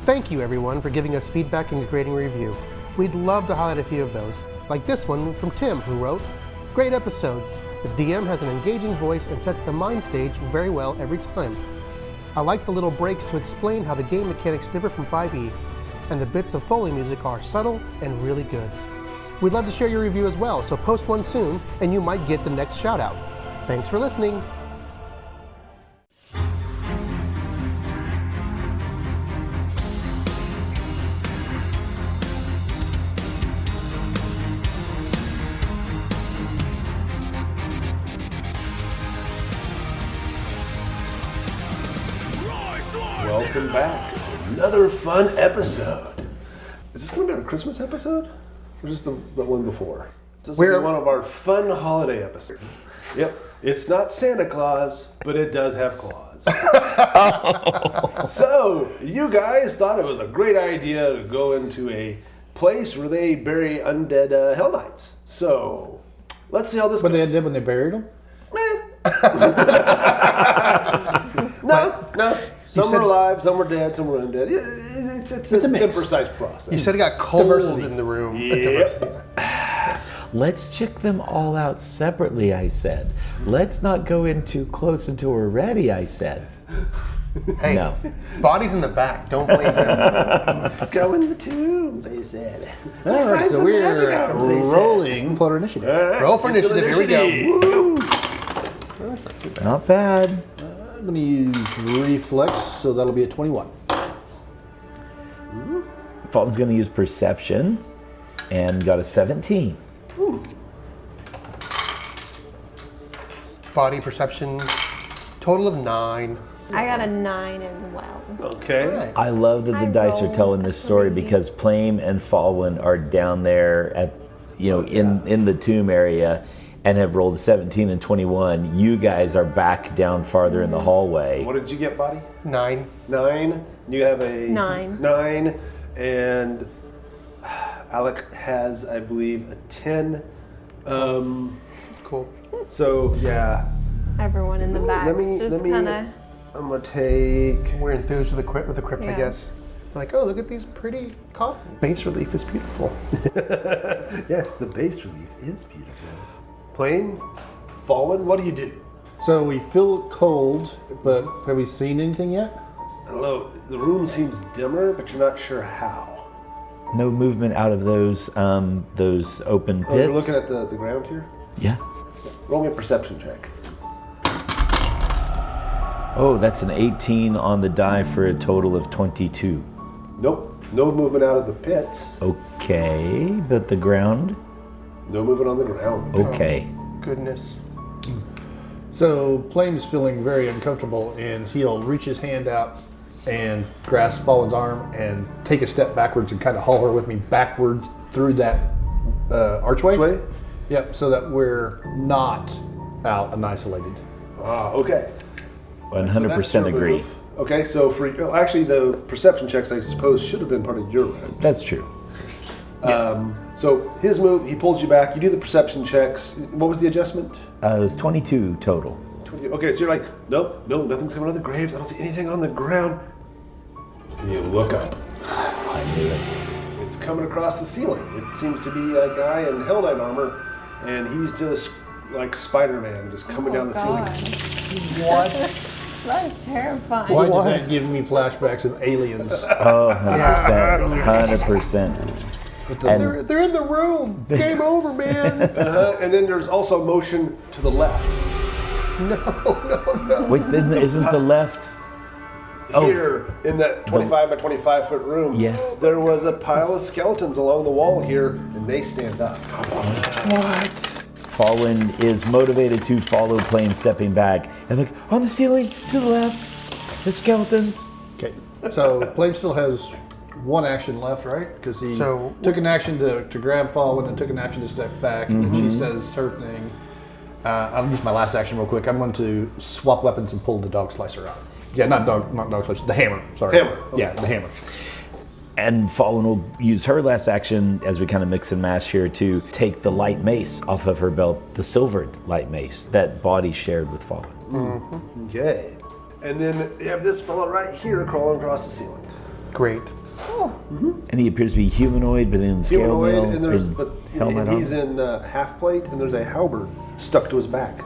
Thank you everyone for giving us feedback and creating a review. We'd love to highlight a few of those, like this one from Tim, who wrote, "Great episodes. The DM has an engaging voice and sets the mind stage very well every time. I like the little breaks to explain how the game mechanics differ from 5e, and the bits of Foley music are subtle and really good. We'd love to share your review as well, so post one soon and you might get the next shout out. Thanks for listening." Welcome back to another fun episode. Is this going to be our Christmas episode? Or just the one before? This will be one of our fun holiday episodes. Yep. It's not Santa Claus, but it does have claws. So, you guys thought it was a great idea to go into a place where they bury undead Hell Knights. So, let's see how this What goes. they did when they buried them? No. Some were alive, some were dead, some were undead. It's an mix. imprecise process. You said it got cold Diversity. in the room. Yep. Let's check them all out separately, I said. Let's not go in too close until we're ready, I said. Hey, No. Body's in the back. Don't blame him. Go in the tombs, they said. All right, Find so some we're magic items, they said. rolling for initiative. All right, Roll for into initiative. Here we go. Woo. That's not too bad. Not bad. I'm going to use reflex, so that'll be a 21. Fulton's going to use perception and got a 17. Body perception, total of 9. I got a 9 as well. Okay. I love that the I dice are rolled telling this story 3. because Plame and Fawin are down there at, in the tomb area and have rolled 17 and 21. You guys are back down farther in the hallway. What did you get, Boddy? 9. 9. You have a 9. 9. And Alec has, I believe, a 10. Cool. So, yeah. Everyone in the back Let me- just let me- kind of. I'm going to take... We're enthused with the crypt, I Yeah. guess. Like, oh, look at these pretty coffins. Base relief is beautiful. Yes, the bas relief is beautiful. Plame, Fawin, what do you do? So we feel it cold, but have we seen anything yet? I don't know. The room seems dimmer, but you're not sure how. No movement out of those open pits. Oh, you're looking at the ground here? Yeah. Roll me a perception check. Oh, that's an 18 on the die for a total of 22. Nope. No movement out of the pits. Okay, but the ground? No movement on the ground. Okay. Goodness. So Plame's feeling very uncomfortable, and he'll reach his hand out and grasp Fallen's arm and take a step backwards and kind of haul her with me backwards through that archway. This way? Yep, so that we're not out and isolated. Ah, okay. 100% agree. Move. Okay, so actually the perception checks, I suppose, should have been part of your round. That's true. So his move, he pulls you back. You do the perception checks. What was the adjustment? It was 22 total. 20. Okay, so you're like, no, nothing's coming out of the graves. I don't see anything on the ground. And you look up. I knew it. It's coming across the ceiling. It seems to be a guy in Hell Knight armor, and he's just like Spider-Man, just coming down the ceiling. What? That's terrifying. Why does that give me flashbacks of aliens? Oh, 100%. 100%. And They're in the room. Game over, man. And then there's also motion to the left. No. wait, then isn't the left? Oh. Here, in that 25 by 25 foot room, Yes. there was a pile of skeletons along the wall here, and they stand up. Fawin is motivated to follow Plame stepping back. And look, on the ceiling, to the left, the skeletons. Okay, so Plame still has one action left, right? Because he took an action to grab Fallen and took an action to step back, and then she says her thing. I'll use my last action real quick. I'm going to swap weapons and pull the dog slicer out. Yeah, not dog slicer, the hammer. Sorry. Hammer. Okay. Yeah, the hammer. And Fawin will use her last action as we kind of mix and match here to take the light mace off of her belt, the silvered light mace that Boddy shared with Fawin. Okay. And then you have this fellow right here crawling across the ceiling. Great. And he appears to be humanoid, but in scale mail. And he's in half plate, and there's a halberd stuck to his back.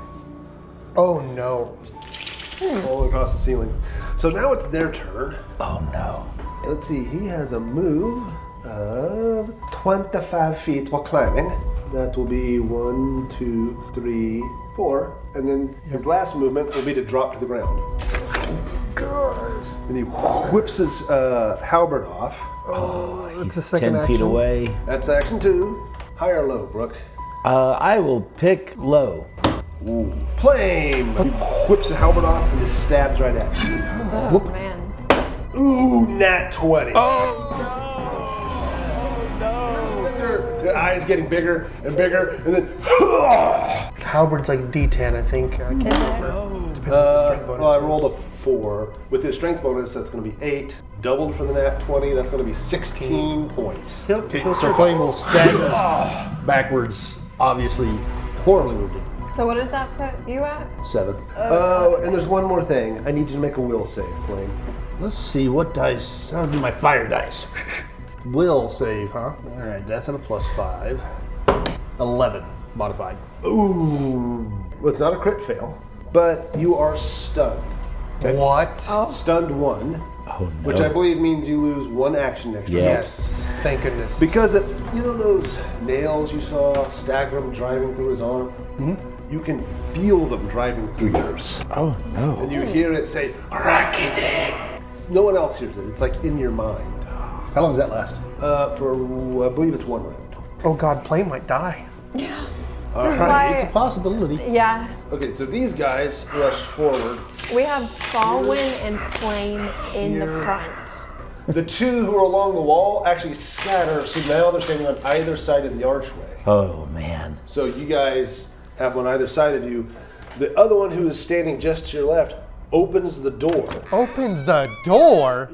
Oh no. All across the ceiling. So now it's their turn. Oh no. Let's see, he has a move of 25 feet while climbing. That will be 1, 2, 3, 4. And then his last movement will be to drop to the ground. And he whips his halberd off. Oh, it's a He's second 10 action. feet away. That's action 2. High or low, Brook? I will pick low. Plame! He whips the halberd off and just stabs right at you. Oh, man. Ooh, nat 20. Oh no! Their eyes getting bigger and bigger, and then Halberd's like D10, I think. I can't remember. Depends on the strength bonus. well, I rolled a 4. With his strength bonus, that's going to be 8. Doubled for the nat 20, that's going to be 16 points. Okay, so Plame will stab backwards, obviously horribly wounded. So what does that put you at? 7. Oh, and there's one more thing. I need you to make a will save, Plame. Let's see, what dice? I'll do my fire dice. Will save, huh? All right, that's at a +5. 11 modified. Ooh. Well, it's not a crit fail, but you are stunned. What? Oh. Stunned 1, Oh no. which I believe means you lose 1 action extra. Yeah. Yes. Thank goodness. Because, you know those nails you saw Stagram driving through his arm? You can feel them driving through yours. Oh no. And you hear it say, Rakide. No one else hears it. It's like in your mind. How long does that last? For, I believe it's 1 round. Oh God, Plame might die. Yeah. All This is right. It's a why, possibility. yeah, Okay, so these guys rush forward. we have Fawin and Plame in the front. The 2 who are along the wall actually scatter, so now they're standing on either side of the archway. Oh man. So you guys have one either side of you. The other one who is standing just to your left opens the door. Opens the door.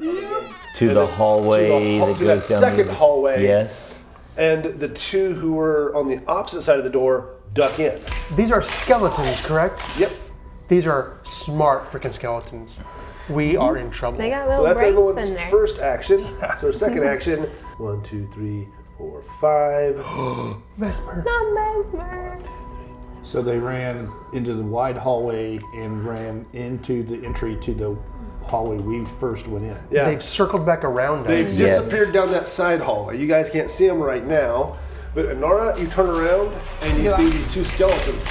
To the hallway that to goes that down. second hallway. Yes. And the 2 who were on the opposite side of the door duck in. These are skeletons, correct? Yep. These are smart freaking skeletons. We are in trouble. They got So little that's brains everyone's in there. first action. So second action. 1, 2, 3, 4, 5. Vesper. Not Mesmer. So they ran into the wide hallway and ran into the entry to the hallway we first went in. Yeah. They've circled back around They've us. Yes. disappeared down that side hallway. You guys can't see them right now. But Inara, you turn around and you see these 2 skeletons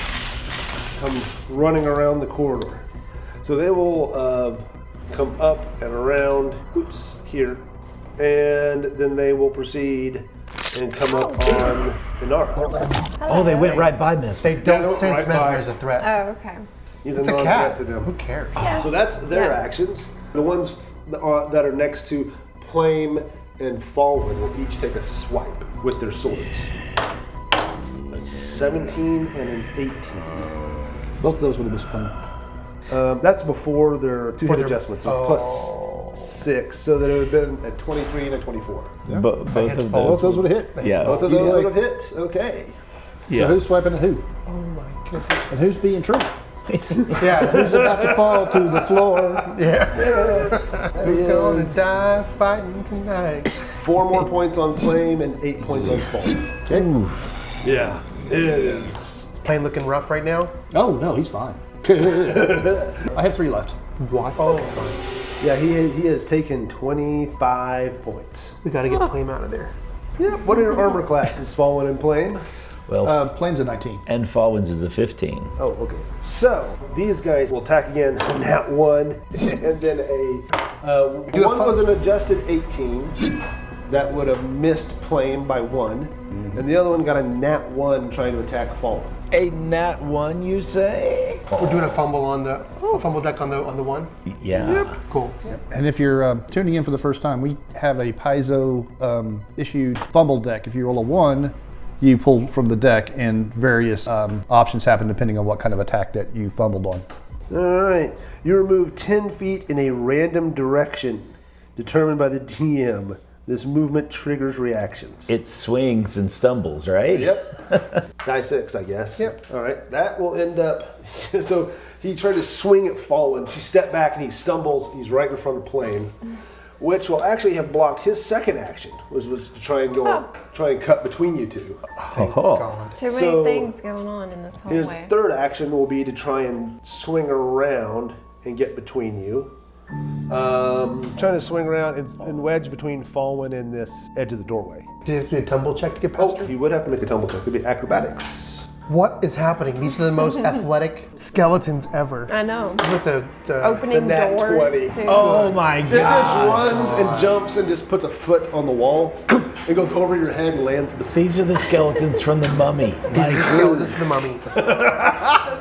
come running around the corridor. So they will come up and around, here. And then they will proceed and come up on Inara. Oh, they went right by Miss. They don't Yeah, sense right Mesmer by. as a threat. Oh, okay. He's It's a non-threat cat. to them. Who cares? So that's their Yeah. actions. The ones that are next to Plame and Fawin will each take a swipe with their swords. A 17 and an 18. Both of those would have missed Plame. That's before their 2 hit their- adjustments, so plus 6, so that it would have been a 23 and a 24. Both hits of both. Both those. those would have hit. Yeah. Both of Either those way. would have hit. Okay. Yeah. So who's swiping at who? Oh my goodness. And who's being true? Yeah. Who's about to fall to the floor? Who's going to die fighting tonight? 4 more points on Plame and 8 points on Fawin. Okay. Yeah. It is. Is Plame looking rough right now? Oh, no, he's fine. I have 3 left. What? Oh my. Yeah, he has taken 25 points. We got to get Plame out of there. Yeah. What are your armor classes, Fawin and Plame? Well, Plane's a 19. and Fawin's is a 15. Oh, okay. So these guys will attack again. So nat 1, and then one was an adjusted 18 that would have missed Plame by 1, and the other one got a nat 1 trying to attack Fawin. A nat 1, you say? We're doing a fumble on the fumble deck on the one. Yeah. Cool. And if you're tuning in for the first time, we have a Paizo issued fumble deck. If you roll a 1, you pull from the deck, and various options happen depending on what kind of attack that you fumbled on. All right. You remove 10 feet in a random direction determined by the DM. This movement triggers reactions. It swings and stumbles, right? Yep. Die 6, I guess. Yep. All right. That will end up. So he tried to swing at Fawin. She stepped back and he stumbles. He's right in front of Plame. which will actually have blocked his second action, which was to try and cut between you two. Too many things going on in this hallway. His third action will be to try and swing around and get between you. Trying to swing around and wedge between Fawin and this edge of the doorway. Do you have to do a tumble check to get past her? He would have to make a tumble check. It would be acrobatics. What is happening? These are the most athletic skeletons ever. I know. Look at the Opening nat doors 20. too. Oh my It just runs and jumps and just puts a foot on the wall. It goes over your head and lands beside. These are the skeletons from the mummy. These are the skeletons for the mummy.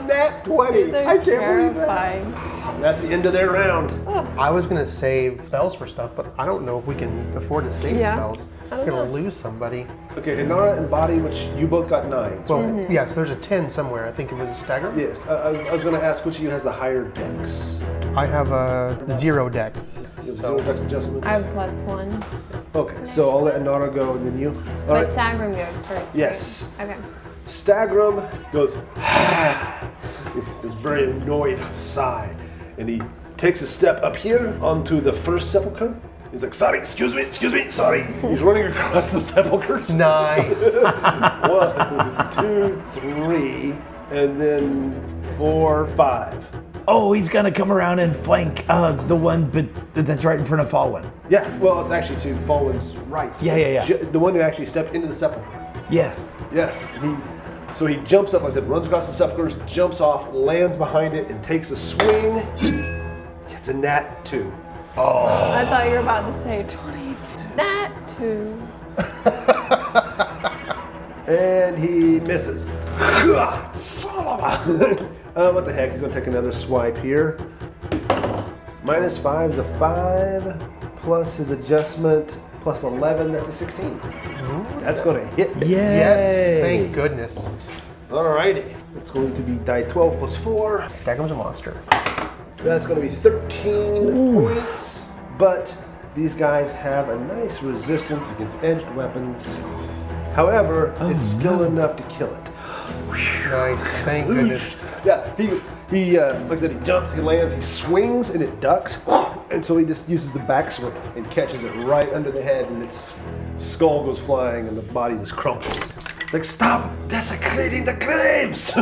Nat 20. These are I can't believe that. terrifying. That's the end of their round. I was gonna save spells for stuff, but I don't know if we can afford to save spells. I We're don't gonna know. lose somebody. Okay, Inara and Boddy, which you both got 9. Well, yes, there's a 10 somewhere. I think it was a stagger. Yes, I was going to ask which of you has the higher dex. I have a 0 dex. You have 0 dex adjustments? I have +1. Okay, so I'll let Inara go and then you. All But right. Stagram goes first. Yes. Right? Okay. Stagram goes, he's this very annoyed sigh, and he takes a step up here onto the first sepulcher. He's like, sorry, excuse me, sorry. He's running across the sepulchers. Nice. 1, 2, 3, and then 4, 5. Oh, he's gonna come around and flank the one that's right in front of Fawin. Yeah, well, it's actually to Fawin's right. Yeah. The one who actually stepped into the sepulcher. Yeah. Yes. So he jumps up, like I said, runs across the sepulchers, jumps off, lands behind it, and takes a swing. It's a nat 2. I thought you were about to say 20. That too. And he misses. What the heck? He's going to take another swipe here. -5 is a 5, plus his adjustment, plus 11, that's a 16. That's going to hit. Yes, thank goodness. Alrighty. It's going to be die 12 plus 4. Stagram's a monster. That's going to be 13 points. But these guys have a nice resistance against edged weapons. However, it's still enough to kill it. Nice, thank goodness. Yeah, he like I said, he jumps, he lands, he swings, and it ducks. And so he just uses the backswing and catches it right under the head, and its skull goes flying, and the body just crumples. It's like, stop desecrating the graves!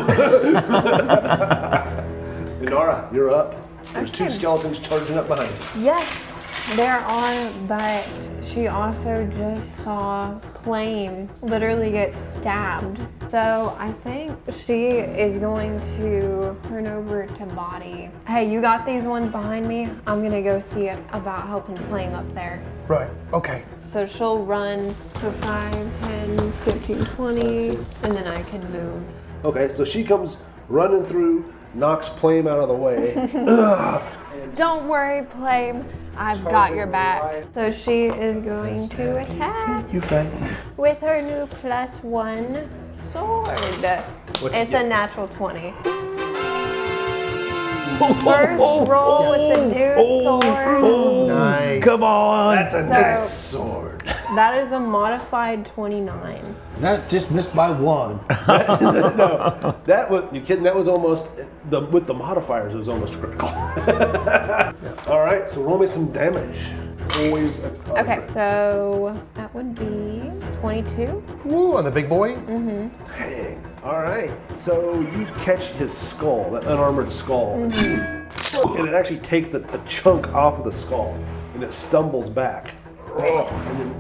Inara, you're up. There's 2 skeletons charging up behind you. Yes, there are, but she also just saw Plame literally get stabbed. So I think she is going to turn over to Boddy. Hey, you got these ones behind me? I'm gonna go see about helping Plame up there. Right, okay. So she'll run to 5, 10, 15, 20, and then I can move. Okay, so she comes running through, knocks Plame out of the way. Don't worry, Plame. I've got your back. So she is going to attack You fight. with her new +1 sword. It's a natural 20. First roll with the dude sword. Nice. Come on. That's a nice sword. That is a modified 29. That just missed by 1. No, that was, you kidding? That was almost, with the modifiers, it was almost critical. All right, so roll me some damage. Always a Okay, so that would be 22. Woo, on the big boy? Dang. All right, so you catch his skull, that unarmored skull, and it actually takes a chunk off of the skull, and it stumbles back, and then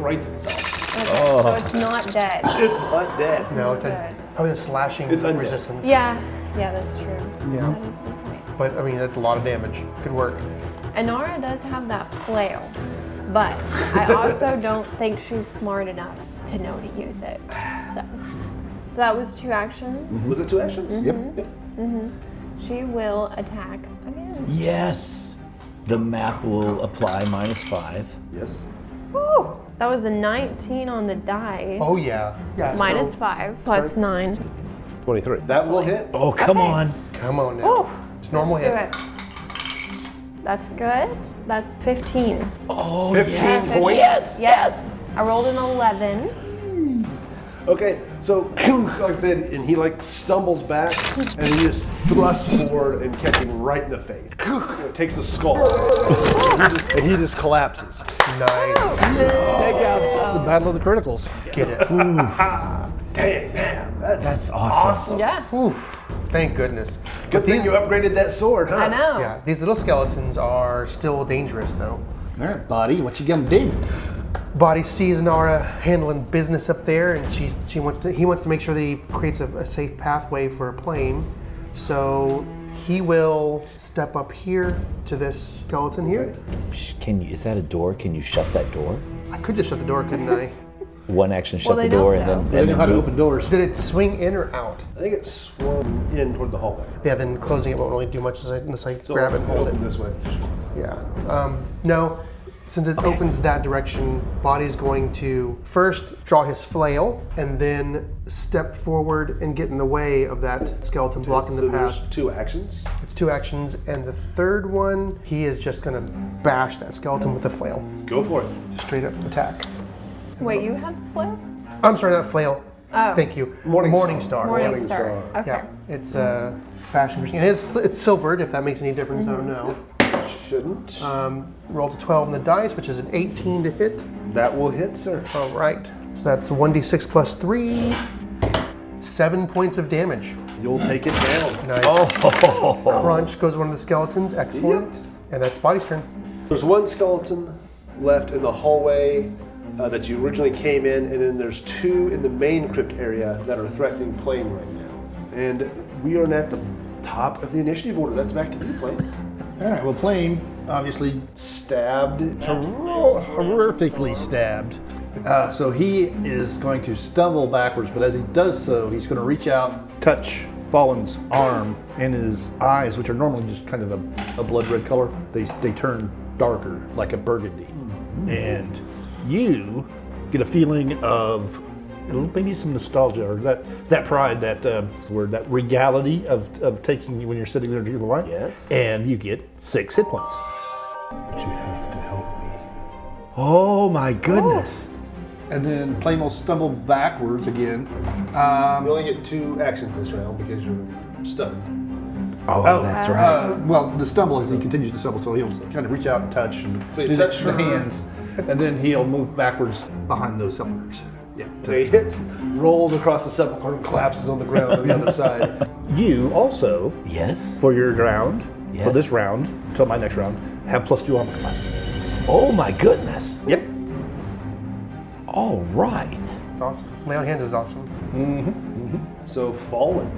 rights itself. Okay, so it's not dead. It's not dead. No, it's Good. probably a slashing It's undead. resistance. Yeah, that's true. Yeah. That is a good point. But, I mean, that's a lot of damage. Good work. Inara does have that flail, but I also don't think she's smart enough to know to use it. So that was 2 actions. Was it 2 actions? Yep. She will attack again. Yes. The map will apply -5. Yes. Woo! That was a 19 on the dice. Oh, yeah. Yeah. Minus 5 plus 9. 23. That will hit. Oh, come Okay. on. Come on now. Woo! It's normal Let's hit. do it. That's good. That's 15. Oh, 15 yes. points. Yes. I rolled an 11. Okay, so like I said, and he like stumbles back, and he just thrusts forward and catch him right in the face. Takes the skull, and he just collapses. Nice. It's the battle of the criticals. Get it. Dang, man, that's awesome. Yeah. Oof. Thank goodness. Good thing you upgraded that sword, huh? I know. Yeah, these little skeletons are still dangerous, though. All right, Boddy, what you gonna do? Boddy sees Inara handling business up there, and he wants to make sure that he creates a safe pathway for Plame. So he will step up here to this skeleton here. Is that a door? Can you shut that door? I could just shut the door, couldn't I? One action, shut Well, the they door, don't and know. then They know how to open doors. Did it swing in or out? I think it swung in toward the hallway. Yeah, then closing it won't really do much unless I So grab it and hold it. this way. Yeah. No, since it opens that direction, Boddy's going to first draw his flail and then step forward and get in the way of that skeleton blocking So the path. there's 2 actions. It's 2 actions, and the third one, he is just gonna bash that skeleton with the flail. Go for it. Just straight up attack. Wait, you have the flail? I'm sorry, not flail. Oh. Thank you. Morning Star. Morning Star. Okay. Yeah, it's passion for and it's silvered. If that makes any difference, I don't know. Shouldn't. Roll to 12 on the dice, which is an 18 to hit. That will hit, sir. All right. So that's 1d6 plus 3. 7 points of damage. You'll take it down. Nice. Crunch goes one of the skeletons. Excellent. And that's Boddy's turn. There's 1 skeleton left in the hallway that you originally came in, and then there's 2 in the main crypt area that are threatening Plame right now. And we are at the top of the initiative order. That's back to you, Plame. All right, well, Plame obviously Stabbed. horrifically stabbed. So he is going to stumble backwards, but as he does so, he's going to reach out, touch Fawin's arm, and his eyes, which are normally just kind of a blood red color, they turn darker, like a burgundy. And you get a feeling of maybe some nostalgia, or that pride, that regality of taking when you're sitting there to your right. Yes. And you get 6 hit points. But you have to help me. Oh my goodness. And then Plame will stumble backwards again. You only get 2 actions this round because you're stunned. Oh, that's right. Well, the stumble is he continues to stumble, so he'll kind of reach out and touch and So you do touch the her. hands, and then he'll move backwards behind those sepulchers. Yeah. Okay, he hits, rolls across the sepulcher, and collapses on the ground on the other side. You also, Yes. for your round, Yes. for this round, until my next round, have +2 armor class. Oh my goodness. Yep. All right. It's awesome. Lay on hands is awesome. So Fawin.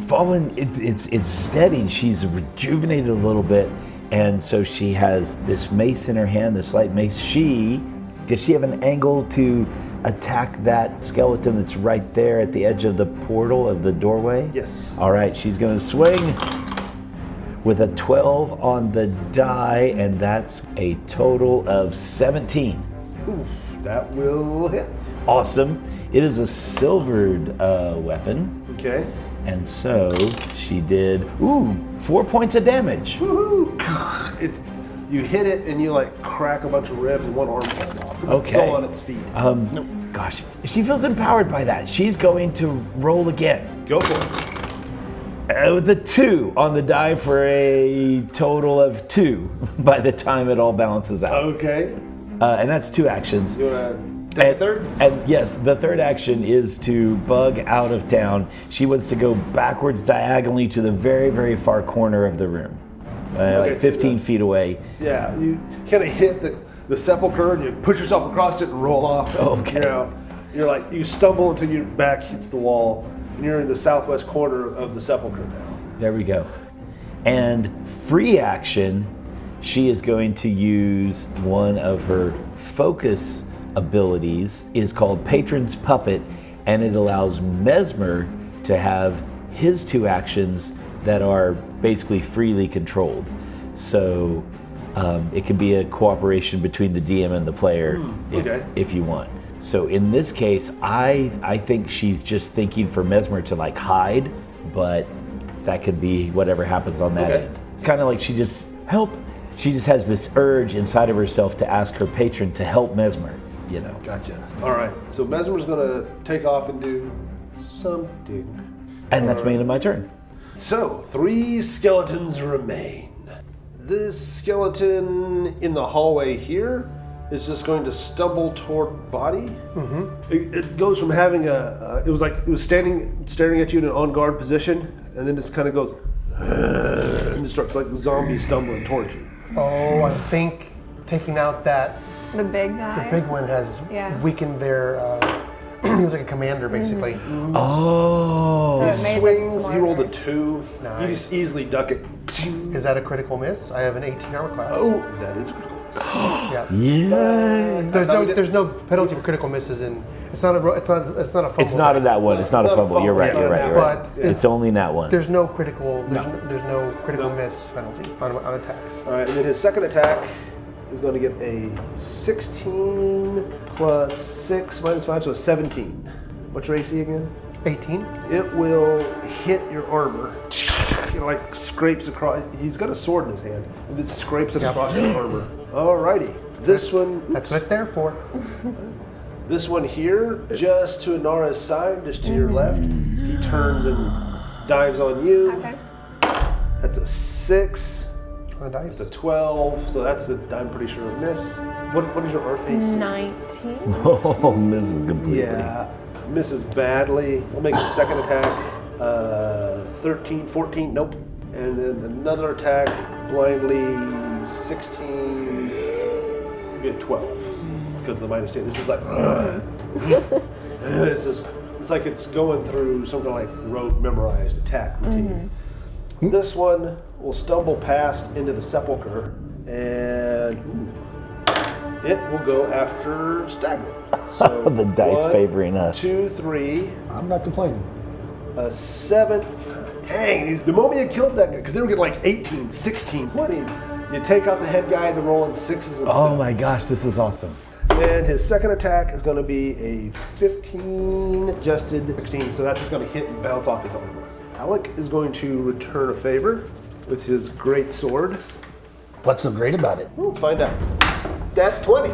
Fawin, it's steady. She's rejuvenated a little bit, and so she has this mace in her hand, this light mace. Does she have an angle to attack that skeleton that's right there at the edge of the portal of the doorway? Yes. All right, she's going to swing with a 12 on the die, and that's a total of 17. Ooh, that will hit. Awesome. It is a silvered weapon. Okay. And so she did, 4 points of damage. Woohoo! You hit it and you like crack a bunch of ribs and one arm falls off. It's Okay. still on its feet. Gosh, she feels empowered by that. She's going to roll again. Go for it. With a 2 on the die for a total of 2 by the time it all balances out. Okay. And that's 2 actions. You wanna take a third? And yes, the third action is to bug out of town. She wants to go backwards diagonally to the very, very far corner of the room. Okay, Like 15 feet away. Yeah, you kind of hit the sepulcher and you push yourself across it and roll off. And, Okay. you're like, you stumble until your back hits the wall and you're in the southwest corner of the sepulcher now. There we go. And free action, she is going to use one of her focus abilities, is called Patron's Puppet, and it allows Mesmer to have his 2 actions that are basically freely controlled. So it can be a cooperation between the DM and the player if you want. So in this case, I think she's just thinking for Mesmer to like hide, but that could be whatever happens on that end. It's kind of like she just has this urge inside of herself to ask her patron to help Mesmer. you know. Gotcha. All right. So Mesmer's gonna take off and do something. And that's the end of my turn. So 3 skeletons remain. This skeleton in the hallway here is just going to stumble toward Boddy. It goes from having it was staring at you in an on guard position, and then just kind of goes and just starts like a zombie stumbling towards you. Oh, I think taking out that The big guy. the big one has weakened their. He was like a commander, basically. Oh. So it He made them swings. He smarter. rolled a 2. Nice. You just easily duck it. Is that a critical miss? I have an 18 armor class. Oh, that is a critical. Yeah. Yeah. There's no penalty for critical misses, and it's not a fumble. It's not in that one. It's not a fumble. You're right. It's not You're a right. You're fumble. right. But It's only in that one. there's no critical. There's no critical miss penalty on attacks. All right, and then his second attack is going to get a 16 plus 6 minus 5, so a 17. What's your AC again? 18. It will hit your armor. It like scrapes across. He's got a sword in his hand, and it scrapes across your armor. Alrighty, this one. That's what it's there for. This one here, just to Inara's side, just to your left. He turns and dives on you. Okay. That's a 6. On the dice. It's a 12, so that's I'm pretty sure a miss. What is your AC? 19. Oh, misses completely. Yeah, misses badly. We'll make a second attack. 13, 14, nope. And then another attack, blindly, 16, maybe a 12. Because of the minus 10. This is like, it's like it's going through some kind of like rote memorized attack routine. This one will stumble past into the sepulcher, and it will go after Stagram. So The dice 1, favoring us. 2, 3, I'm not complaining. a 7. God, dang, the moment you killed that guy, because they were getting like 18, 16, 20s, you take out the head guy, they're rolling 6s and 7s. Oh my gosh, this is awesome. And his second attack is going to be a 15, adjusted 16, so that's just going to hit and bounce off his armor. Alec is going to return a favor with his great sword. What's so great about it? Well, let's find out. That's 20.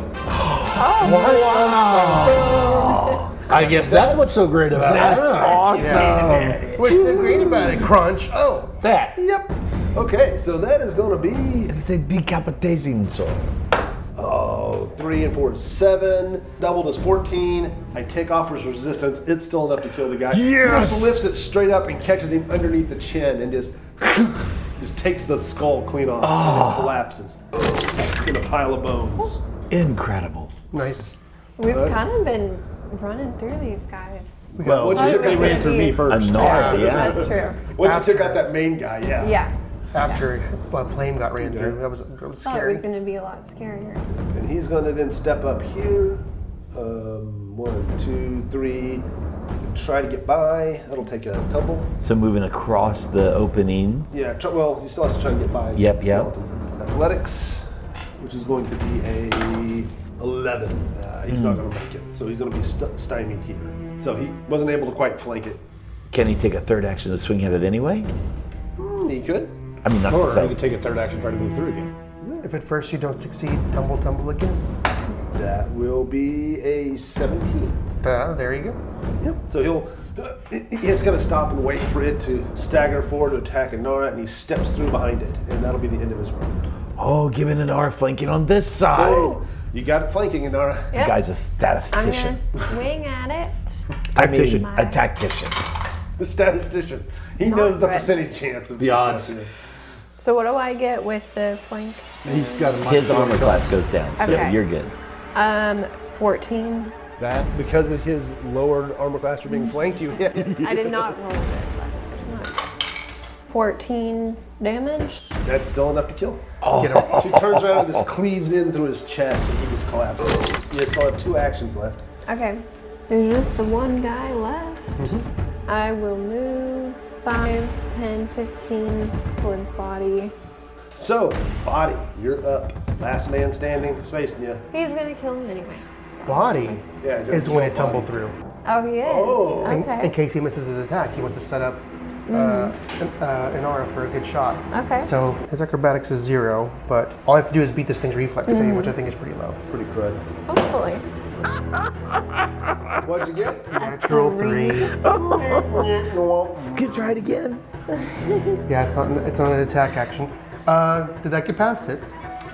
I guess that's what's so great about it. Awesome. What's so great about it? Crunch. Oh, That. Yep. Okay, so that is going to be It's a decapitating sword. 3 and 4 is 7. Doubled is 14. I take off his resistance. It's still enough to kill the guy. Yes! Just lifts it straight up and catches him underneath the chin and just takes the skull clean off and it collapses in a pile of bones. Incredible. nice. We've kind of been running through these guys. Well, Once you Thought took it was they out- ran gonna through be- me first. Inara, yeah. That's true. Once you took out that main guy, yeah. Yeah. After Plame got ran through, that was Thought it scary. was going to be a lot scarier. And he's going to then step up here. 1, 2, 3. Try to get by. That'll take a tumble. So moving across the opening. Yeah, well, he still has to try to get by. Yep, the yep. skeleton. Athletics, which is going to be a 11. He's not going to make it. So he's going to be stymied here. So he wasn't able to quite flank it. Can he take a third action to swing at it anyway? He could. I mean, not Or to you could take a third action and try to move through again. If at first you don't succeed, tumble again. That will be a 17. There you go. Yep. So he's going to stop and wait for it to stagger forward to attack Inara, and he steps through behind it, and that'll be the end of his round. Oh, giving an R flanking on this side. Oh, you got it flanking, Inara. The Yep. guy's a I'm statistician. going to swing at it. Tactician. I mean, a tactician. The statistician. He Not knows the threat. percentage chance of The success odds. here. So what do I get with the flank? He's got a His armor class goes down, so Okay. you're good. 14. That, because of his lowered armor class for being flanked, you hit. I did not roll it, but there's not. 14 damage. That's still enough to kill. Get him. She turns around and just cleaves in through his chest, and he just collapses. You still have 2 actions left. Okay. There's just the one guy left. I will move 5, 10, 15 towards Boddy. So, Boddy, you're up. Last man standing, facing you. He's going to kill him anyway. Body Yeah, he's gonna is going to kill tumble Boddy. through. Oh, he is? Oh. Okay. In case he misses his attack, he wants to set up Inara for a good shot. Okay. So his acrobatics is 0, but all I have to do is beat this thing's reflex save, which I think is pretty low. Pretty crud. Hopefully. What'd you get? Natural 3. Can you try it again? Yeah, it's not an attack action. Did that get past it?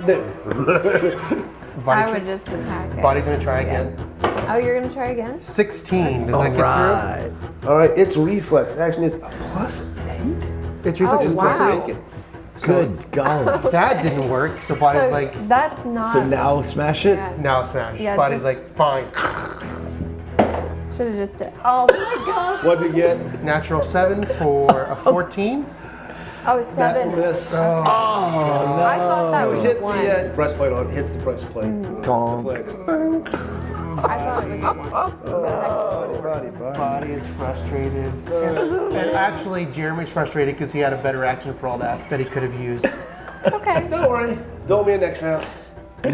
No. I would just attack it. Body's gonna try again. Oh, you're gonna try again? 16. Does that get Right. All right, its reflex action is a +8. through? Its reflex is wow. +8. Good golly. That didn't work, so Body's So like, that's not. So now smash it? Yeah. now smash. Yeah, Body's just- like, fine. Should have just did. Oh my god. What'd you get? Natural 7 for a 14. Oh, 7. Miss. I thought that was Hit 1. the breastplate on. Hits the breastplate. Tonk. Deflects. I thought it was a 1. Body is frustrated. And actually, Jeremy's frustrated because he had a better action for all that he could have used. Okay. Don't worry. Don't be a next round. All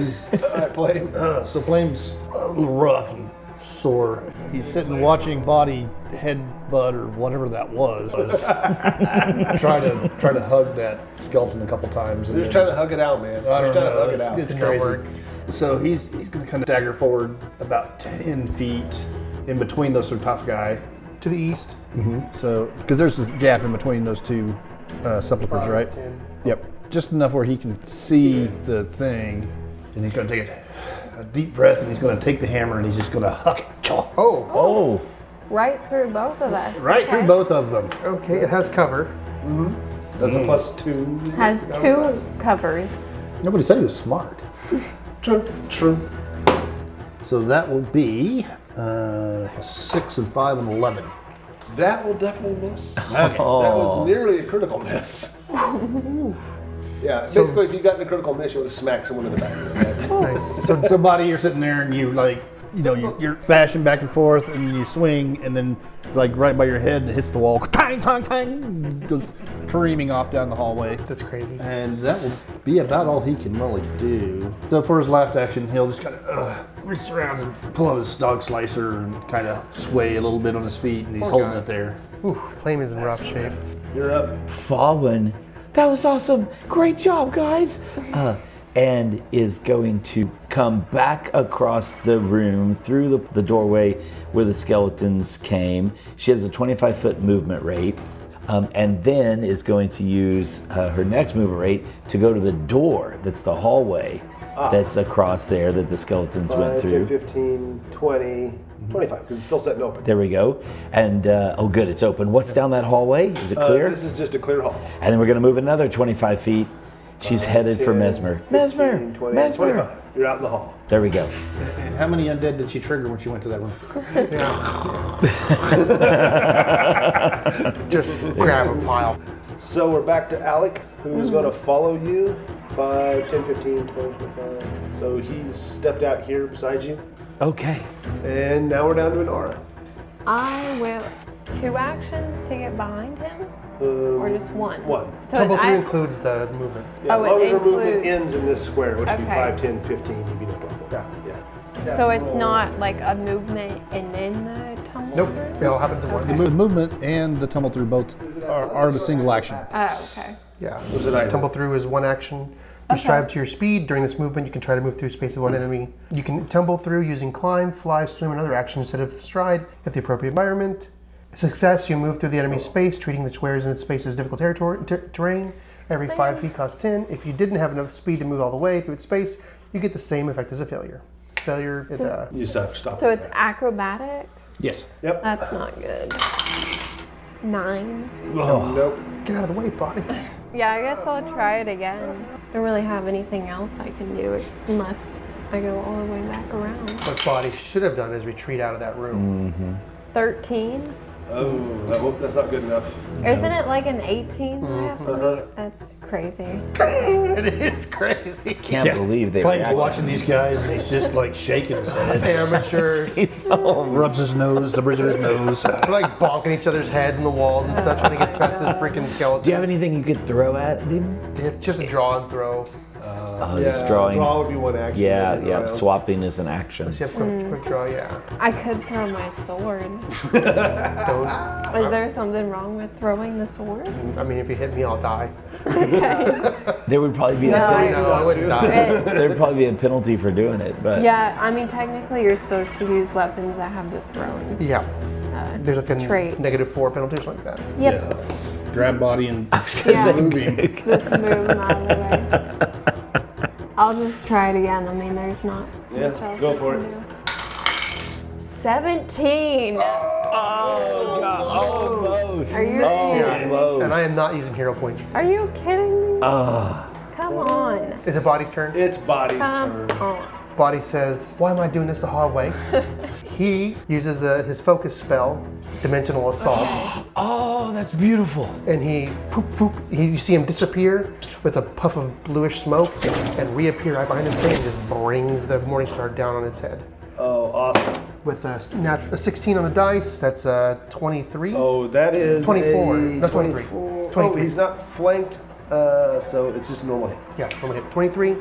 right, Plame. So Plame's a little rough and sore. He's sitting watching Boddy headbutt or whatever that was. try to hug that skeleton a couple times. You're just trying to hug it out, man. I Just don't trying to hug it know. out. It's Did not crazy. work. So he's going to kind of dagger forward about 10 feet in between those two tough guy. To the east. So because there's this gap in between those two sepulchers, 5, right? 10. Yep. Just enough where he can see the thing, and he's going to take a deep breath, and he's going to take the hammer, and he's just going to huck it. Oh, Oh. Right through both of us. Right Okay. through both of them. okay. It has cover. That's a +2. Has 2 covers. Nobody said he was smart. True. True. So that will be 6 and 5 and 11. That will definitely miss. Okay. That was nearly a critical miss. Yeah, basically, if you got in a critical miss, you would have smacked someone in the back of the head. Nice. So Boddy, you're sitting there and you like, you're bashing back and forth and you swing and then like right by your head it hits the wall. Tang, tang, tang, goes careening off down the hallway. That's crazy. And that will be about all he can really do. So for his last action, he'll just kind of reach around and pull out his dog slicer and kind of sway a little bit on his feet, and he's Poor holding guy. it there. Oof, Plame is in rough shape. You're up. Fawin, that was awesome. Great job, guys. And is going to come back across the room through the doorway where the skeletons came. She has a 25-foot movement rate. And then is going to use her next movement rate to go to the door that's the hallway that's across there that the skeletons went 5, through. 10, 15, 20, 25, because it's still setting open. There we go. And, oh good, it's open. What's down that hallway? Is it clear? This is just a clear hall. And then we're going to move another 25 feet. She's headed for 10, Mesmer. 15, Mesmer! 20, Mesmer! 25. You're out in the hall. There we go. And how many undead did she trigger when she went to that room? Just grab a pile. So we're back to Alec, who's going to follow you. 5, 10, 15, 20, 25. So he's stepped out here beside you. Okay. And now we're down to Inara. I will 2 actions to get behind him, or just 1? 1. So Tumble through I, includes the movement. Yeah, Oh, as long it as your movement includes- ends in this square, which would be Okay. 5, 10, 15, you'd be no problem. Yeah. Yeah. so it's not like a movement and then the tumble Nope. through? It all happens at once. The movement and the tumble through both are the single action. Oh, okay. Yeah. Was it either? Tumble through is 1 action. You strive to your speed. During this movement, you can try to move through space of one enemy. You can tumble through using climb, fly, swim, and other actions instead of stride if the appropriate environment. Success, you move through the enemy space, treating the squares in its space as difficult terrain. Every 5 feet costs 10. If you didn't have enough speed to move all the way through its space, you get the same effect as a failure. Failure, You just have to stop. So it's acrobatics? Yes. Yep. That's not good. 9. Nope. get out of the way, Boddy. Yeah, I guess I'll try it again. Don't really have anything else I can do unless I go all the way back around. What Boddy should have done is retreat out of that room. 13. Oh, that's not good enough. Isn't it like an 18 that I have to meet? That's crazy. It is crazy. Can't believe they Plame's reacted. watching these guys and he's just like shaking his head. Amateurs. Rubs his nose, the bridge of his nose. We're like bonking each other's heads on the walls and stuff, trying to get past this freaking skeleton. Do you have anything you could throw at them? You have to draw and throw. He's drawing. Draw would be one action. Yeah, moving yeah. around. Swapping is an action. Let's have quick draw, yeah. I could throw my sword. Don't. Is there something wrong with throwing the sword? I mean, if you hit me, I'll die. Okay. There would probably be No, I wouldn't die. there'd probably be a penalty for doing it, but Yeah, I mean, technically you're supposed to use weapons that have the thrown Yeah. There's like a trait. -4 penalty or something like that. Yep. Grab Body and Yeah. move him. Just move them out of the way. I'll just try it again. I mean, there's not Yeah, much else go I for can it. do. 17. almost. Are you? And I am not using hero points. Are you kidding me? Come on. Is it Body's turn? It's Body's Come turn. on. Body says, why am I doing this the hard way? He uses his focus spell, Dimensional Assault, Oh, that's beautiful. and you see him disappear with a puff of bluish smoke and reappear right behind his thing and just brings the Morningstar down on its head. Oh, awesome. With a 16 on the dice, that's 23. Oh, that is 24. a No, 23. 24. 23. Oh, he's not flanked, so it's just a normal hit. Yeah, I'm gonna hit 23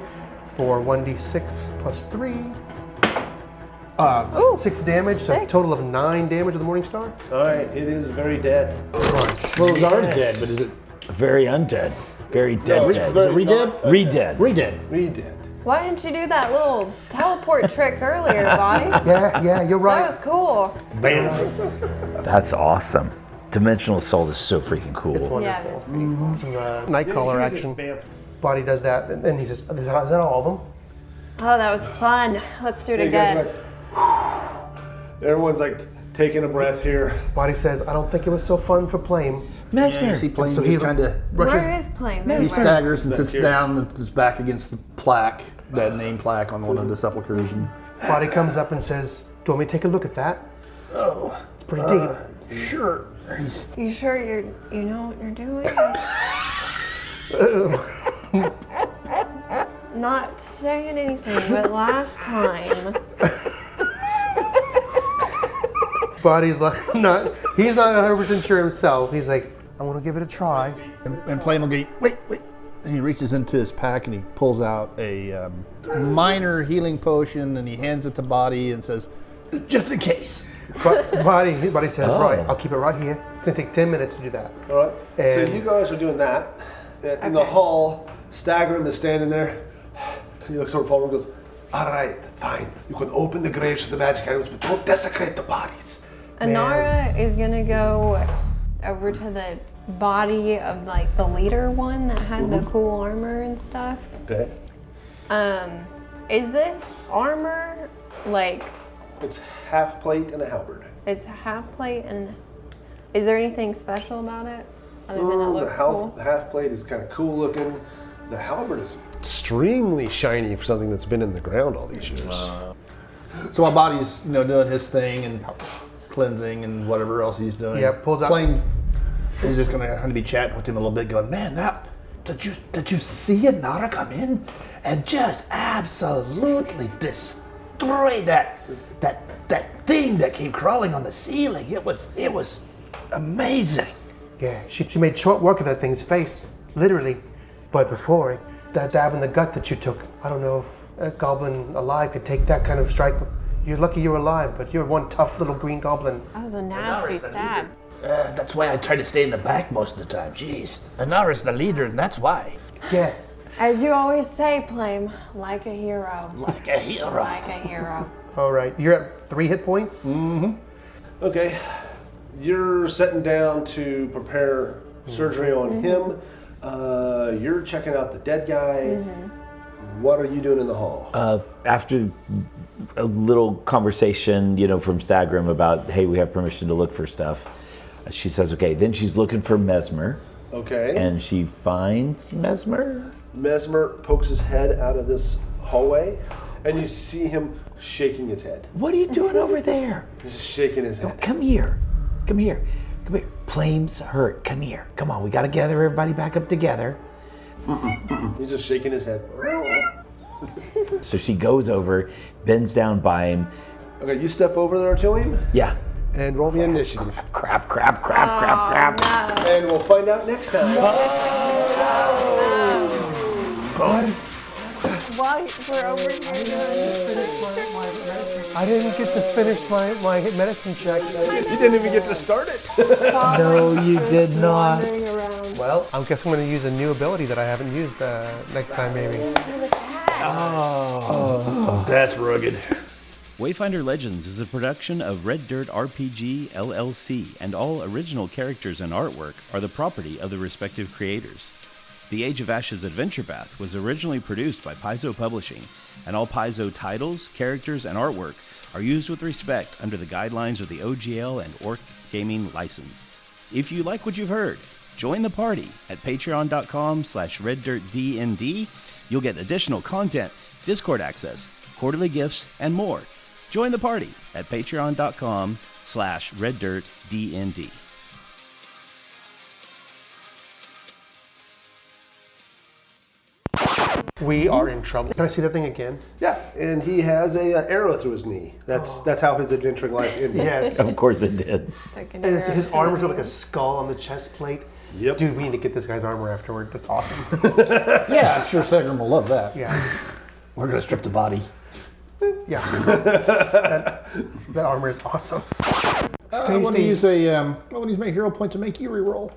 for 1d6 plus 3. 6 damage, so a 6. total of 9 damage of the Morningstar. All right, it is very dead. Crunch. Well, it was already dead, but is it Very undead. Very dead. No, dead. it's is it re-dead? Re-dead. Re-dead. Re-dead. Why didn't you do that little teleport trick earlier, Boddy? Yeah, you're That right. was cool. That's awesome. Dimensional Assault is so freaking cool. It's wonderful. Yeah, that's pretty cool. Some Nightcaller action. Body does that, and then he says, is that all of them? Oh, that was fun. Let's do it You guys again. are like, everyone's like taking a breath here. Body says, I don't think it was so fun for Plame. Yeah, you see Plane So just he kind of rushes. Where is Plame? he staggers and sits here. down with his back against the plaque, that name plaque on one of the sepulchers. And Body comes up and says, do you want me to take a look at that? oh, It's pretty deep. sure. You sure you know what you're doing? Not saying anything, but last time. Body's like, he's not 100% sure himself. He's like, I want to give it a try. And Plane will go, wait. And he reaches into his pack and he pulls out a minor healing potion and he hands it to Body and says, just in case. But Body says, Oh. right, I'll keep it right here. It's going to take 10 minutes to do that. All right. And- so you guys are doing that. In the hall, Stagram is standing there. He looks over Paul and goes, all right, fine. You can open the graves of the magic items, but don't desecrate the bodies. Inara is gonna go over to the body of like the leader one that had the cool armor and stuff. Okay. Is this armor like It's half plate and a halberd. it's half plate and is there anything special about it other than it The looks cool? half plate is kind of cool looking. The halberd is extremely shiny for something that's been in the ground all these years. So while Body's doing his thing and cleansing and whatever else he's doing, Yeah, pulls out- Plane is just gonna be chatting with him a little bit, going, "Man, did you see Inara come in and just absolutely destroy that thing that came crawling on the ceiling? It was amazing." Yeah, she made short work of that thing's face, literally. But before it, that dab in the gut that you took, I don't know if a goblin alive could take that kind of strike. You're lucky you're alive, but you're one tough little green goblin. That was a nasty stab. That's why I try to stay in the back most of the time. Jeez, Inara's the leader, and that's why. Yeah, As you always say, Plame, like a hero. Like a hero. Like a hero. all right. You're at 3 hit points. Okay. You're sitting down to prepare surgery on him. You're checking out the dead guy. What are you doing in the hall? After a little conversation, from Stagram about, hey, we have permission to look for stuff, she says, okay. Then she's looking for Mesmer, Okay. and she finds Mesmer. Mesmer pokes his head out of this hallway, and you see him shaking his head. What are you doing over there? He's just shaking his head. Come here. Plame's hurt. Come here. Come on, we got to gather everybody back up together. He's just shaking his head. So she goes over, bends down by him. Okay, you step over there to him Yeah. and roll me initiative. Crap. No. And we'll find out next time. While we're over here doing I didn't get to finish my medicine check. You didn't even get to start it. No, you did not. wandering around. Well, I guess I'm going to use a new ability that I haven't used next time, maybe. Oh, that's rugged. Wayfinder Legends is a production of Red Dirt RPG LLC, and all original characters and artwork are the property of the respective creators. The Age of Ashes Adventure Path was originally produced by Paizo Publishing, and all Paizo titles, characters, and artwork are used with respect under the guidelines of the OGL and Orc Gaming licenses. If you like what you've heard, join the party at patreon.com/reddirtdnd. You'll get additional content, Discord access, quarterly gifts, and more. Join the party at patreon.com/reddirtdnd. We are in trouble. Can I see that thing again? Yeah, and he has a arrow through his knee. That's how his adventuring life ended. Yes. Of course it did. And his armor's got like a skull on the chest plate. Yep. Dude, we need to get this guy's armor afterward. That's awesome. Yeah, I'm sure Stagram will love that. Yeah. We're gonna strip the body. Yeah. that armor is awesome. I want to use a my hero point to make you reroll.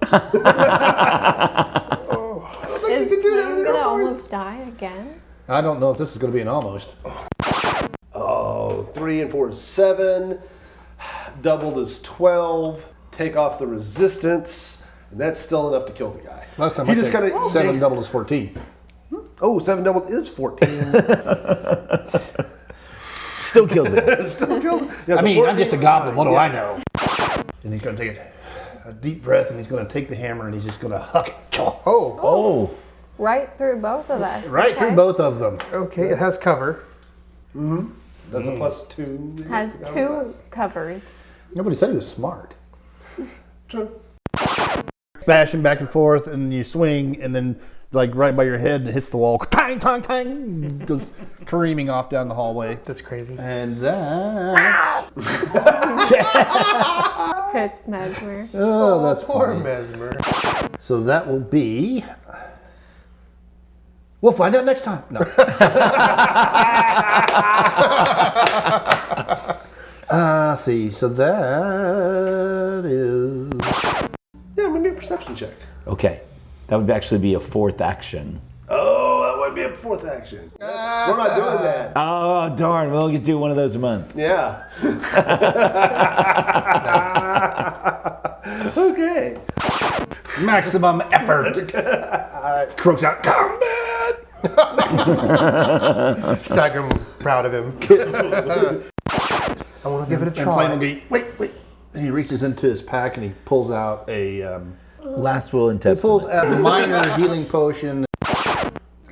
Is Plame gonna almost die again? I don't know if this is going to be an almost. Oh, 3 and 4 is 7. Doubled is 12. Take off the resistance, and that's still enough to kill the guy. Last time he I just think got 7 doubled is 14. Oh, 7 doubled is 14. Still kills it. Still kills him. Yeah, I so mean, I'm 14 just a goblin. What do yeah. I know? And he's going to take a deep breath, and he's going to take the hammer, and he's just going to huck it. Oh. Right through both of us. Right through both of them. Okay, it has cover. That's a +2. Has 2 covers. Nobody said he was smart. True. Bashing back and forth, and you swing, and then like right by your head, it hits the wall. Tang, tang, tang. Goes careening off down the hallway. That's crazy. And that's... Hits Mesmer. Oh, that's Poor funny. Mesmer. So that will be... We'll find out next time. No. See, so that is... Yeah, maybe a perception check. Okay. That would actually be a 4th action. Oh, that would be a 4th action. We're not doing that. Oh, darn. We'll get to do one of those a month. Yeah. Okay. Maximum effort. Croaks out, combat! Stagram, proud of him. I want to give it a And Plame will try. be, wait. And he reaches into his pack and he pulls out a... Last will and he pulls testament. out a minor healing potion.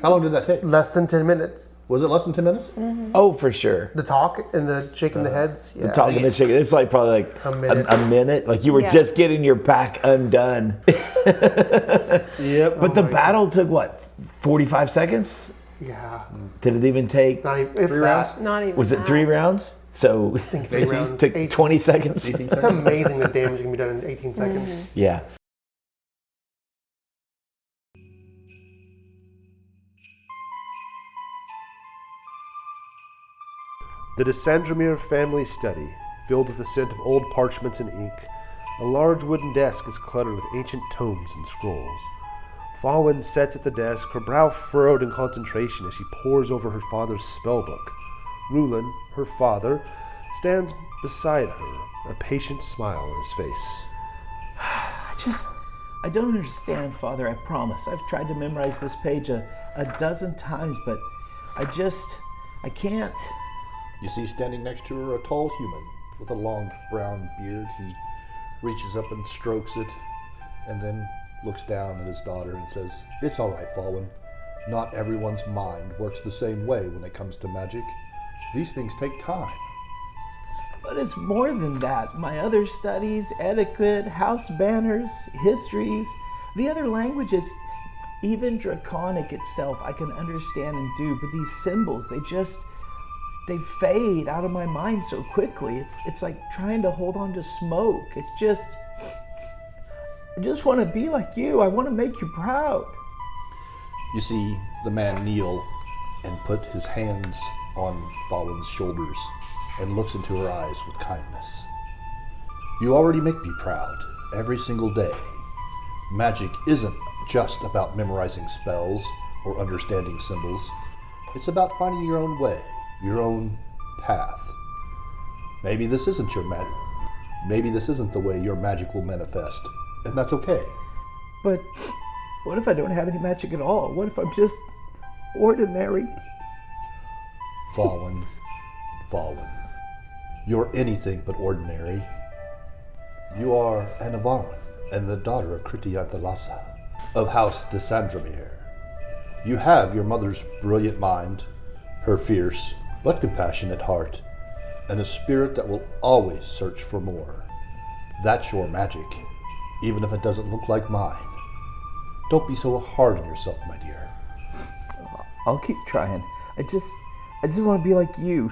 How long did that take? Less than 10 minutes. Was it less than 10 minutes? Oh, for sure. The talk and the shaking the heads. Yeah. Talking and shaking. It's like probably like A minute. a minute. Like you were Yeah. just getting your pack undone. Yep. But the battle took what? 45 seconds? Yeah. Did it even take? Not even, if 3 that. rounds? Not even Was it that. 3 rounds? So I think 3 rounds. took 18. 20 seconds. That's amazing the damage can be done in 18 seconds. Yeah. The Desandramere family study, filled with the scent of old parchments and ink. A large wooden desk is cluttered with ancient tomes and scrolls. Fawin sits at the desk, her brow furrowed in concentration as she pores over her father's spellbook. Rulin, her father, stands beside her, a patient smile on his face. I don't understand, Father, I promise. I've tried to memorize this page a dozen times, but I can't. You see standing next to her a tall human with a long brown beard. He reaches up and strokes it and then looks down at his daughter and says, "It's all right, Fawin. Not everyone's mind works the same way when it comes to magic. These things take time." But it's more than that. My other studies, etiquette, house banners, histories, the other languages, even Draconic itself, I can understand and do, but these symbols, they fade out of my mind so quickly. It's like trying to hold on to smoke. I just want to be like you. I want to make you proud. You see the man kneel and put his hands on Fawin's shoulders and looks into her eyes with kindness. You already make me proud every single day. Magic isn't just about memorizing spells or understanding symbols. It's about finding your own way, your own path. Maybe this isn't your magic. Maybe this isn't the way your magic will manifest, and that's okay. But what if I don't have any magic at all? What if I'm just ordinary? Fawin. You're anything but ordinary. You are an Aiuvarin and the daughter of Critianthalassa of House Stagram. You have your mother's brilliant mind, her fierce but compassionate heart, and a spirit that will always search for more. That's your magic, even if it doesn't look like mine. Don't be so hard on yourself, my dear. I'll keep trying. I just want to be like you,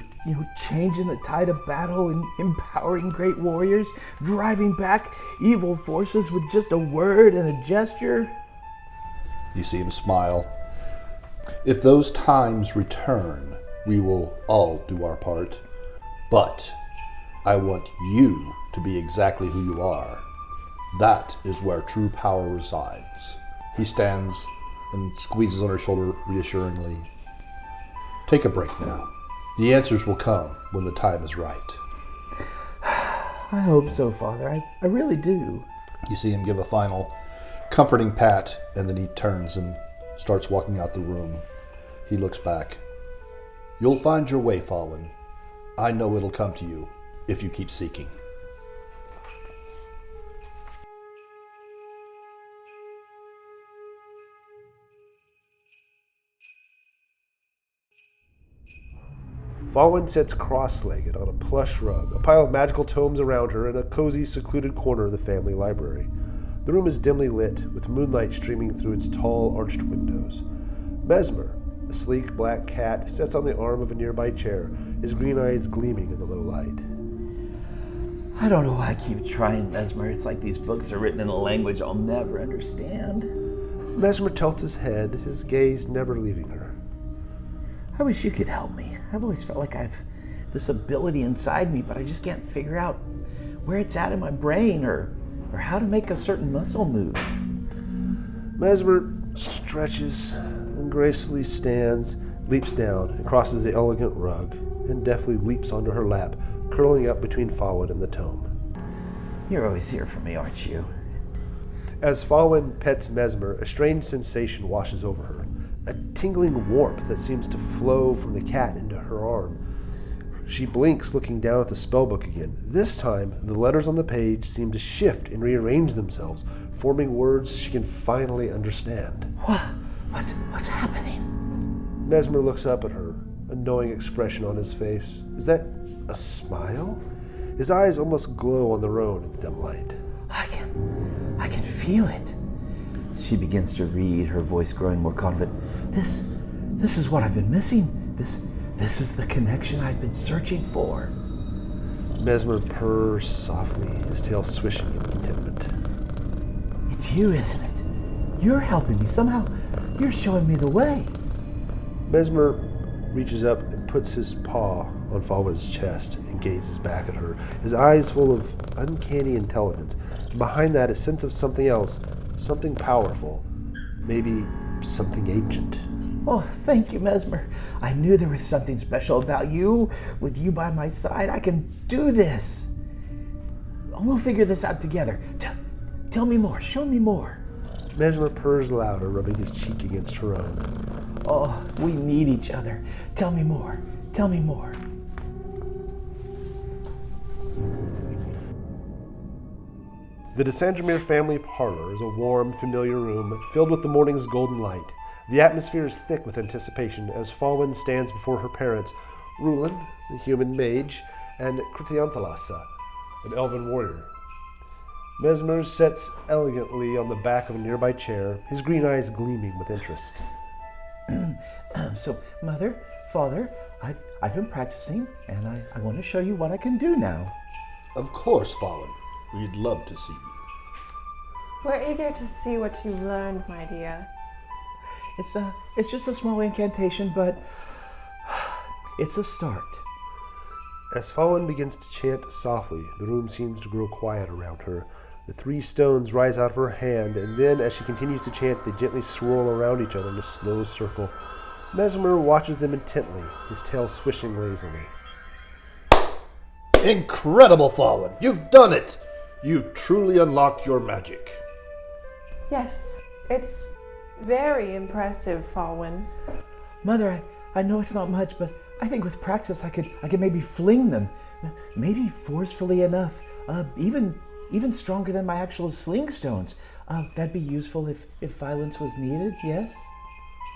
changing the tide of battle and empowering great warriors, driving back evil forces with just a word and a gesture. You see him smile. If those times return, we will all do our part. But I want you to be exactly who you are. That is where true power resides. He stands and squeezes on her shoulder reassuringly. Take a break now. The answers will come when the time is right. I hope so, Father. I really do. You see him give a final comforting pat, and then he turns and starts walking out the room. He looks back. You'll find your way, Fawin. I know it'll come to you if you keep seeking. Fawin sits cross-legged on a plush rug, a pile of magical tomes around her, in a cozy, secluded corner of the family library. The room is dimly lit, with moonlight streaming through its tall, arched windows. Mesmer, a sleek black cat, sits on the arm of a nearby chair, his green eyes gleaming in the low light. I don't know why I keep trying, Mesmer. It's like these books are written in a language I'll never understand. Mesmer tilts his head, his gaze never leaving her. I wish you could help me. I've always felt like I've this ability inside me, but I just can't figure out where it's at in my brain or how to make a certain muscle move. Mesmer stretches and gracefully stands, leaps down and crosses the elegant rug, and deftly leaps onto her lap, curling up between Fawin and the tome. You're always here for me, aren't you? As Fawin pets Mesmer, a strange sensation washes over her. A tingling warmth that seems to flow from the cat into her arm. She blinks, looking down at the spellbook again. This time, the letters on the page seem to shift and rearrange themselves, forming words she can finally understand. What's happening? Mesmer looks up at her, a knowing expression on his face. Is that a smile? His eyes almost glow on their own in the dim light. I can feel it. She begins to read, her voice growing more confident. This is what I've been missing. This is the connection I've been searching for. Mesmer purrs softly, his tail swishing in contentment. It's you, isn't it? You're helping me. Somehow, you're showing me the way. Mesmer reaches up and puts his paw on Fawin's chest and gazes back at her, his eyes full of uncanny intelligence. And behind that, a sense of something else, something powerful, maybe something ancient. Oh, thank you, Mesmer. I knew there was something special about you. With you by my side, I can do this. We'll figure this out together. Tell me more. Show me more. Mesmer purrs louder, rubbing his cheek against her own. Oh, we need each other. Tell me more. Tell me more. The de Sandramere family parlor is a warm, familiar room filled with the morning's golden light. The atmosphere is thick with anticipation as Fawin stands before her parents, Rulin, the human mage, and Critianthalassa, an elven warrior. Mesmer sits elegantly on the back of a nearby chair, his green eyes gleaming with interest. So, Mother, Father, I've been practicing, and I want to show you what I can do now. Of course, Fawin. We'd love to see you. We're eager to see what you've learned, my dear. It's just a small incantation, but it's a start. As Fawin begins to chant softly, the room seems to grow quiet around her. The 3 stones rise out of her hand, and then, as she continues to chant, they gently swirl around each other in a slow circle. Mesmer watches them intently, his tail swishing lazily. Incredible, Fawin! You've done it! You've truly unlocked your magic. Yes, it's very impressive, Fawin. Mother, I know it's not much, but I think with practice I could maybe fling them. Maybe forcefully enough. Even stronger than my actual sling stones. That'd be useful if violence was needed, yes?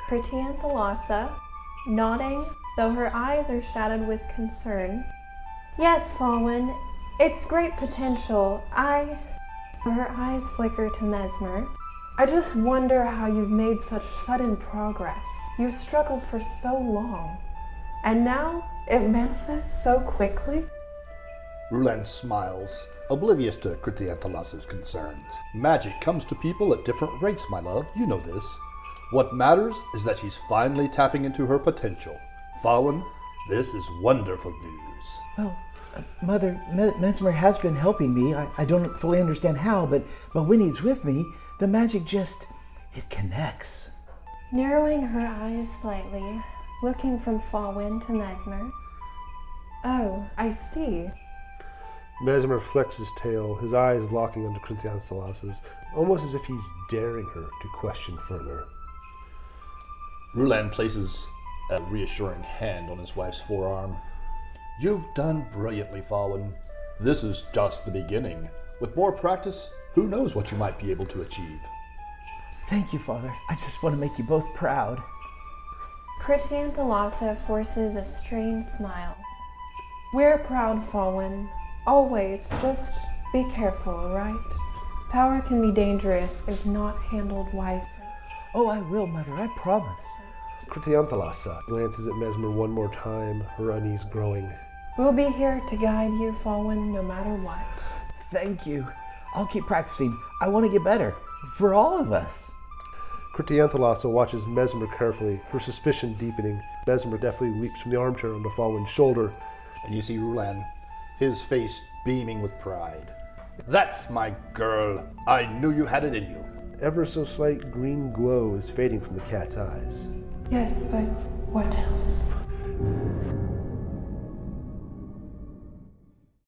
Critanthalassa, nodding, though her eyes are shadowed with concern. Yes, Fawin, it's great potential. Her eyes flicker to Mesmer. I just wonder how you've made such sudden progress. You've struggled for so long, and now it manifests so quickly. Rulan smiles, oblivious to Critanthalassa's concerns. Magic comes to people at different rates, my love. You know this. What matters is that she's finally tapping into her potential. Fawin, this is wonderful news. Well, Mother, Mesmer has been helping me. I don't fully understand how, but when he's with me, the magic it connects. Narrowing her eyes slightly, looking from Fawin to Mesmer. Oh, I see. Mesmer flecks his tail, his eyes locking onto Critanthalassa's, almost as if he's daring her to question further. Rulan places a reassuring hand on his wife's forearm. You've done brilliantly, Fawin. This is just the beginning. With more practice, who knows what you might be able to achieve. Thank you, Father. I just want to make you both proud. Critanthalassa forces a strained smile. We're proud, Fawin. Always, just be careful, all right? Power can be dangerous if not handled wisely. Oh, I will, Mother, I promise. Critanthalassa glances at Mesmer one more time, her unease growing. We'll be here to guide you, Fawin, no matter what. Thank you. I'll keep practicing. I want to get better. For all of us. Critanthalassa watches Mesmer carefully, her suspicion deepening. Mesmer deftly leaps from the armchair onto Fawin's shoulder. And you see Rulan, his face beaming with pride. That's my girl. I knew you had it in you. Ever so slight green glow is fading from the cat's eyes. Yes, but what else?